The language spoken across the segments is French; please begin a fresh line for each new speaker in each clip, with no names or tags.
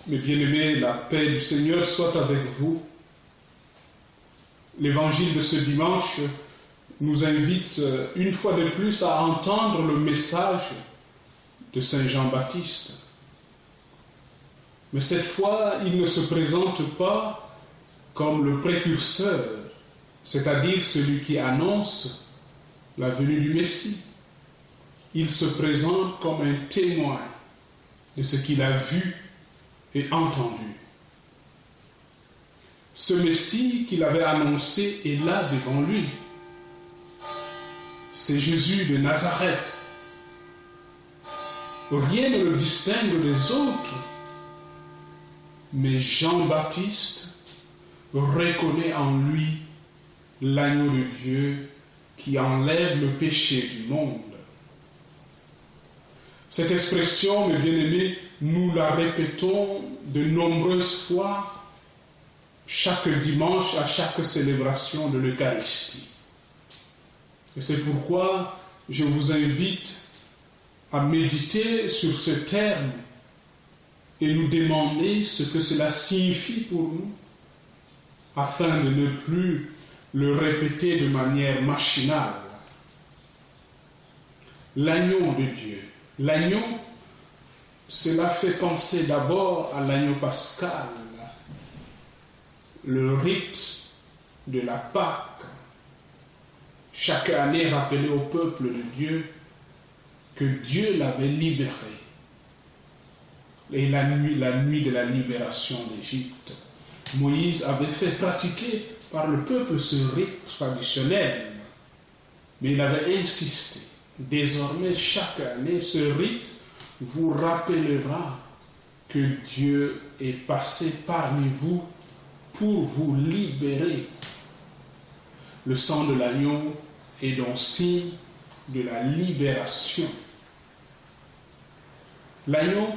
Mes bien-aimés, la paix du Seigneur soit avec vous. L'évangile de ce dimanche nous invite une fois de plus à entendre le message de Saint Jean-Baptiste. Mais cette fois, il ne se présente pas comme le précurseur, c'est-à-dire celui qui annonce la venue du Messie. Il se présente comme un témoin de ce qu'il a vu et entendu. Ce Messie qu'il avait annoncé est là devant lui. C'est Jésus de Nazareth. Rien ne le distingue des autres. Mais Jean-Baptiste reconnaît en lui l'agneau de Dieu qui enlève le péché du monde. Cette expression, mes bien-aimés, nous la répétons de nombreuses fois chaque dimanche à chaque célébration de l'Eucharistie. Et c'est pourquoi je vous invite à méditer sur ce terme et nous demander ce que cela signifie pour nous, afin de ne plus le répéter de manière machinale. L'agneau de Dieu. L'agneau, cela fait penser d'abord à l'agneau pascal, le rite de la Pâque. Chaque année rappelait au peuple de Dieu que Dieu l'avait libéré. Et la nuit de la libération d'Égypte, Moïse avait fait pratiquer par le peuple ce rite traditionnel, mais il avait insisté. Désormais, chaque année, ce rite vous rappellera que Dieu est passé parmi vous pour vous libérer. Le sang de l'agneau est donc signe de la libération. L'agneau,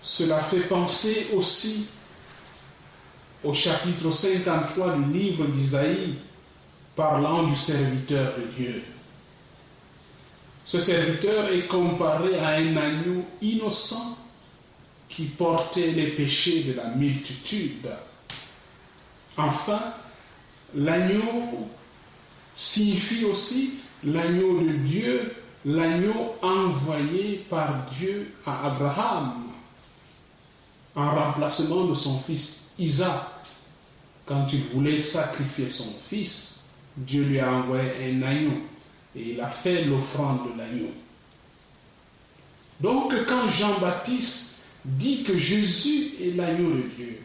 cela fait penser aussi au chapitre 53 du livre d'Isaïe, parlant du serviteur de Dieu. Ce serviteur est comparé à un agneau innocent qui portait les péchés de la multitude. Enfin, l'agneau signifie aussi l'agneau de Dieu, l'agneau envoyé par Dieu à Abraham en remplacement de son fils Isaac. Quand il voulait sacrifier son fils, Dieu lui a envoyé un agneau et il a fait l'offrande de l'agneau. Donc quand Jean-Baptiste dit que Jésus est l'agneau de Dieu,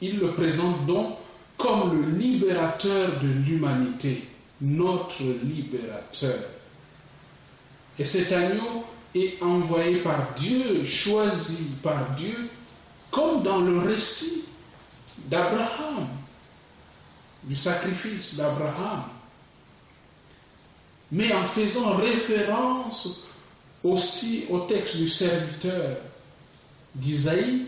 il le présente donc comme le libérateur de l'humanité, notre libérateur. Et cet agneau est envoyé par Dieu, choisi par Dieu, comme dans le récit d'Abraham, du sacrifice d'Abraham, mais en faisant référence aussi au texte du serviteur d'Isaïe.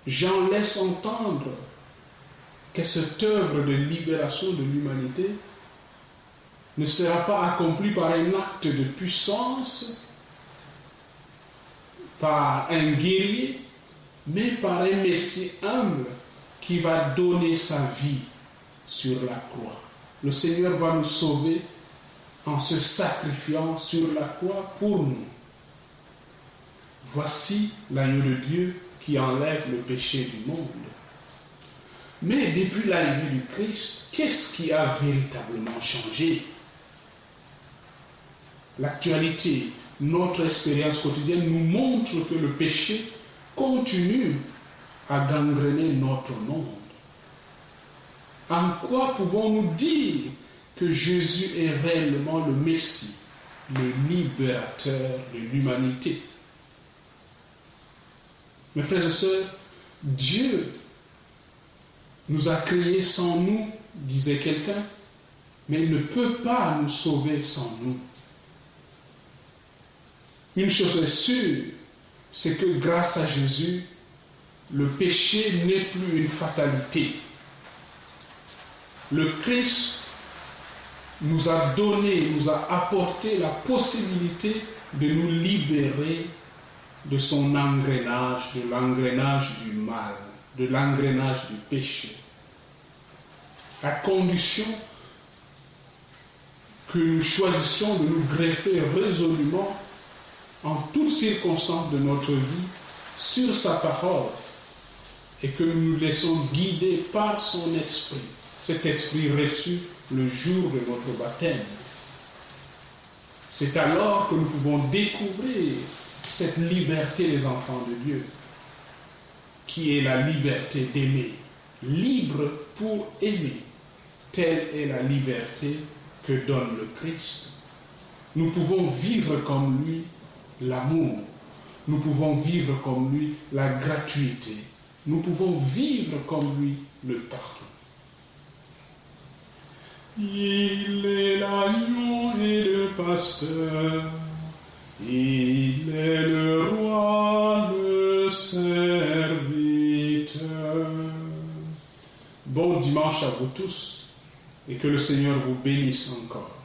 Jean laisse entendre que cette œuvre de libération de l'humanité ne sera pas accomplie par un acte de puissance, par un guerrier, mais par un Messie humble qui va donner sa vie sur la croix. Le Seigneur va nous sauver en se sacrifiant sur la croix pour nous. Voici l'agneau de Dieu qui enlève le péché du monde. Mais depuis l'arrivée du Christ, qu'est-ce qui a véritablement changé? L'actualité, notre expérience quotidienne nous montre que le péché continue à gangréner notre monde. En quoi pouvons-nous dire que Jésus est réellement le Messie, le libérateur de l'humanité? Mes frères et sœurs, Dieu nous a créés sans nous, disait quelqu'un, mais il ne peut pas nous sauver sans nous. Une chose est sûre, c'est que grâce à Jésus, le péché n'est plus une fatalité. Le Christ nous a donné, nous a apporté la possibilité de nous libérer de son engrenage, de l'engrenage du mal, de l'engrenage du péché, à condition que nous choisissions de nous greffer résolument en toutes circonstances de notre vie sur sa parole et que nous nous laissons guider par son esprit, cet esprit reçu le jour de notre baptême. C'est alors que nous pouvons découvrir cette liberté des enfants de Dieu, qui est la liberté d'aimer, libre pour aimer. Telle est la liberté que donne le Christ. Nous pouvons vivre comme lui l'amour. Nous pouvons vivre comme lui la gratuité. Nous pouvons vivre comme lui le pardon. Il est l'agneau et le pasteur. Il est le roi, le serviteur. Bon dimanche à vous tous et que le Seigneur vous bénisse encore.